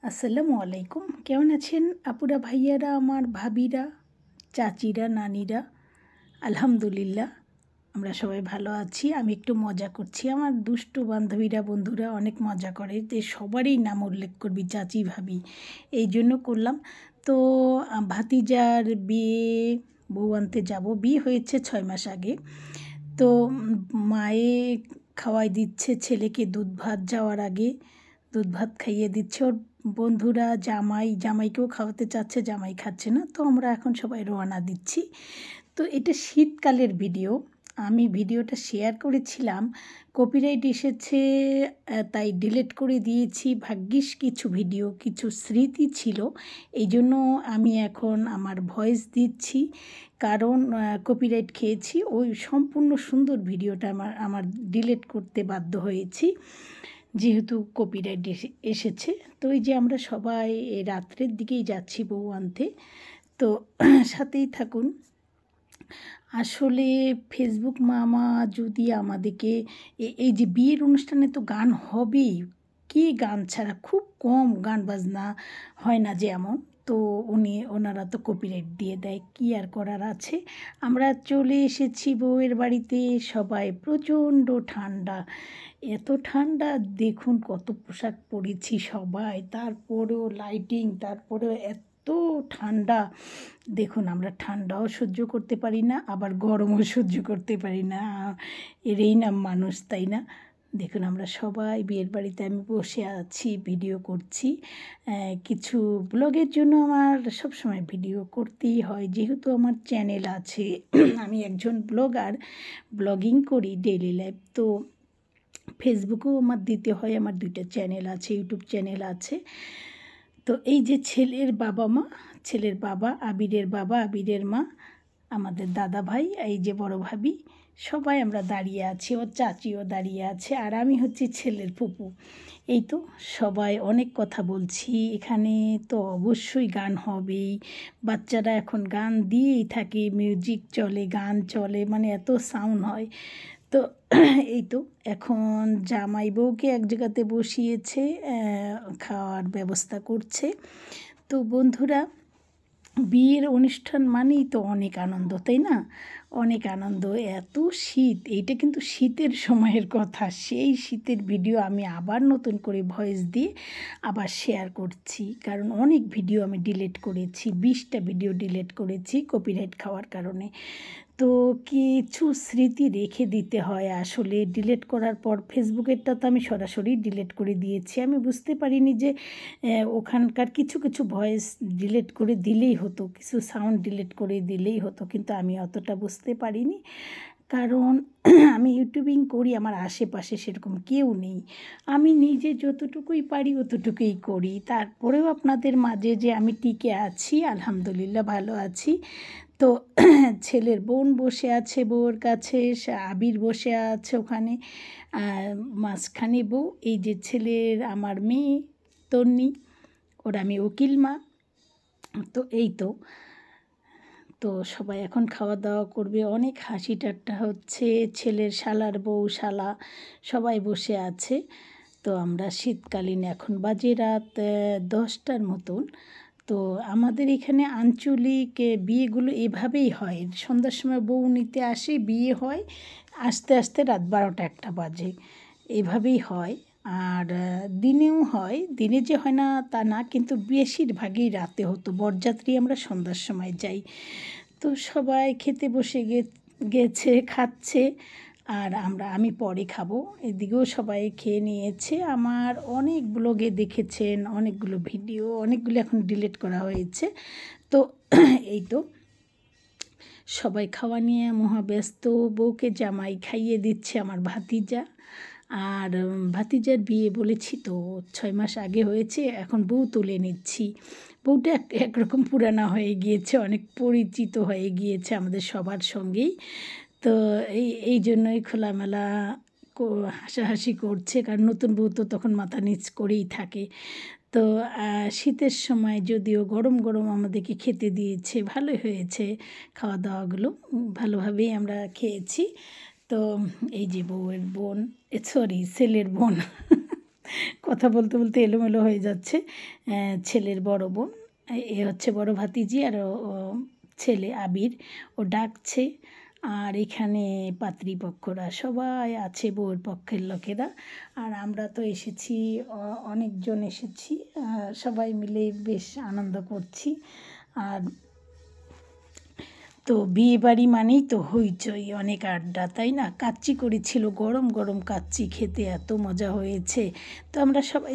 আসসালামু আলাইকুম। কেমন আছেন আপুরা, ভাইয়ারা, আমার ভাবিরা, চাচিরা, নানিরা? আলহামদুলিল্লাহ আমরা সবাই ভালো আছি। আমি একটু মজা করছি। আমার দুষ্টু বান্ধবীরা, বন্ধুরা অনেক মজা করে যে সবারই নাম উল্লেখ করবি চাচি, ভাবি, এই জন্য করলাম। তো ভাতিজার বিয়ে, বউ আনতে যাব। বিয়ে হয়েছে 6 মাস আগে। তো মায়ে খাওয়াই দিচ্ছে ছেলেকে দুধ ভাত, যাওয়ার আগে দুধ ভাত খাইয়ে দিচ্ছে। ওর বন্ধুরা জামাইকেও খাওয়াতে চাচ্ছে, জামাই খাচ্ছে না। তো আমরা এখন সবাই রওনা দিচ্ছি। তো এটা শীতকালের ভিডিও। আমি ভিডিওটা শেয়ার করেছিলাম, কপিরাইট এসেছে, তাই ডিলিট করে দিয়েছি। ভাগ্যিস কিছু ভিডিও, কিছু স্মৃতি ছিল, এই জন্য আমি এখন আমার ভয়েস দিচ্ছি। কারণ কপিরাইট খেয়েছি, ওই সম্পূর্ণ সুন্দর ভিডিওটা আমার ডিলিট করতে বাধ্য হয়েছি যেহেতু কপিরাইট এসেছে। তো এই যে আমরা সবাই রাত্রের দিকেই যাচ্ছি বউ আনতে। তো সাথেই থাকুন। আসলে ফেসবুক মামা যদি আমাদেরকে এই যে বিয়ের অনুষ্ঠানে তো গান হবেই, কি গান ছাড়া, খুব কম গান বাজনা হয় না যে এমন। তো ওনারা তো কপিরাইট দিয়ে দেয়, কি আর করার আছে। আমরা চলে এসেছি বউয়ের বাড়িতে। সবাই প্রচণ্ড ঠান্ডা, এত ঠান্ডা, দেখুন কত পোশাক পরেছি সবাই, তারপরেও লাইটিং, তারপরেও এত ঠান্ডা। দেখুন আমরা ঠান্ডাও সহ্য করতে পারি না, আবার গরমও সহ্য করতে পারি না, এরই নাম মানুষ, তাই না? দেখুন আমরা সবাই বিয়ের বাড়িতে, আমি বসে আছি, ভিডিও করছি। কিছু ব্লগের জন্য আমার সবসময় ভিডিও করতেই হয়, যেহেতু আমার চ্যানেল আছে। আমি একজন ব্লগার, ব্লগিং করি ডেইলি লাইফ। তো ফেসবুকেও আমার দিতে হয়, আমার 2টা চ্যানেল আছে, ইউটিউব চ্যানেল আছে। তো এই যে ছেলের বাবা মা, ছেলের বাবা, আবিরের বাবা, আবিরের মা, আমাদের দাদা ভাই, এই যে বড় ভাবি, সবাই আমরা দাঁড়িয়ে আছি। ওর চাচিও দাঁড়িয়ে আছে, আর আমি হচ্ছি ছেলের ফুপু। এই তো সবাই অনেক কথা বলছি। এখানে তো অবশ্যই গান হবেই, বাচ্চারা এখন গান দিয়েই থাকে, মিউজিক চলে, গান চলে, মানে এত সাউন্ড হয়। তো এই তো এখন জামাই বউকে এক জায়গাতে বসিয়েছে, খাওয়ার ব্যবস্থা করছে। তো বন্ধুরা, বিয়ের অনুষ্ঠান মানেই তো অনেক আনন্দ, তাই না? অনেক আনন্দ। এত শীত, এইটা কিন্তু শীতের সময়ের কথা। সেই শীতের ভিডিও আমি আবার নতুন করে ভয়েস দিয়ে আবার শেয়ার করছি, কারণ অনেক ভিডিও আমি ডিলিট করেছি, 20টা ভিডিও ডিলিট করেছি কপিরাইট খাওয়ার কারণে। তো কিছু স্মৃতি রেখে দিতে হয় আসলে। ডিলিট করার পর ফেসবুকেরটা তো আমি সরাসরি ডিলিট করে দিয়েছি। আমি বুঝতে পারিনি যে ওখানকার কিছু কিছু ভয়েস ডিলিট করে দিলেই হতো, কিছু সাউন্ড ডিলিট করে দিলেই হতো, কিন্তু আমি অতটা বুঝতে পারিনি। কারণ আমি ইউটিউবিং করি, আমার আশেপাশে সেরকম কেউ নেই। আমি নিজে যতটুকুই পারি অতটুকুই করি। তারপরেও আপনাদের মাঝে যে আমি টিকে আছি, আলহামদুলিল্লাহ ভালো আছি। তো ছেলের বোন বসে আছে বউয়ের কাছে, আবির বসে আছে ওখানে, আর মাঝখানে বউ। এই যে ছেলের আমার মেয়ে তন্নি, ওর আমি উকিল মা। তো এই তো, তো সবাই এখন খাওয়া দাওয়া করবে, অনেক হাসি ঠাট্টা হচ্ছে। ছেলের শালার বউ, শালা সবাই বসে আছে। তো আমরা শীতকালীন, এখন বাজে রাত 10টার মতন। তো আমাদের এখানে আঞ্চলিক বিয়েগুলো এভাবেই হয়, সন্ধ্যার সময় বউ নিতে আসে, বিয়ে হয়, আস্তে আস্তে রাত 12টা 1টা বাজে, এভাবেই হয়। আর দিনেও হয়, দিনে যে হয় না তা না, কিন্তু বেশিরভাগই রাতে হতো। বরযাত্রী আমরা সন্ধ্যার সময় যাই। তো সবাই খেতে বসে গেছে, খাচ্ছে, আর আমি পরে খাবো। এদিকেও সবাই খেয়ে নিয়েছে। আমার অনেক ব্লগে দেখেছেন, অনেকগুলো ভিডিও, অনেকগুলো এখন ডিলিট করা হয়েছে। তো এই তো সবাই খাওয়া নিয়ে মহাব্যস্ত। বউকে জামাই খাইয়ে দিচ্ছে আমার ভাতিজা। আর ভাতিজার বিয়ে বলেছি তো 6 মাস আগে হয়েছে, এখন বউ তুলে নিচ্ছি। বউটা একরকম পুরানা হয়ে গিয়েছে, অনেক পরিচিত হয়ে গিয়েছে আমাদের সবার সঙ্গেই। তো এই জন্যই খোলামেলা হাসাহাসি করছে, কারণ নতুন বউ তো তখন মাথা নিচ করেই থাকে। তো শীতের সময় যদিও গরম গরম আমাদেরকে খেতে দিয়েছে, ভালোই হয়েছে। খাওয়া দাওয়াগুলো ভালোভাবেই আমরা খেয়েছি। তো এই যে বউয়ের বোন, সরি ছেলের বোন, কথা বলতে বলতে এলোমেলো হয়ে যাচ্ছে। ছেলের বড় বোন, এ হচ্ছে বড় ভাতিজি, আর ও ছেলে আবির, ও ডাকছে। আর এখানে পাত্রীপক্ষরা সবাই আছে, বউয়ের পক্ষের লোকেরা। আর আমরা তো এসেছি, অনেকজন এসেছি, সবাই মিলে বেশ আনন্দ করছি। আর তো বিয়েবাড়ি মানেই তো হইচই, অনেক আড্ডা, তাই না? কাচ্চি করেছিল, গরম গরম কাচ্চি, খেতে এত মজা হয়েছে। তো আমরা সবাই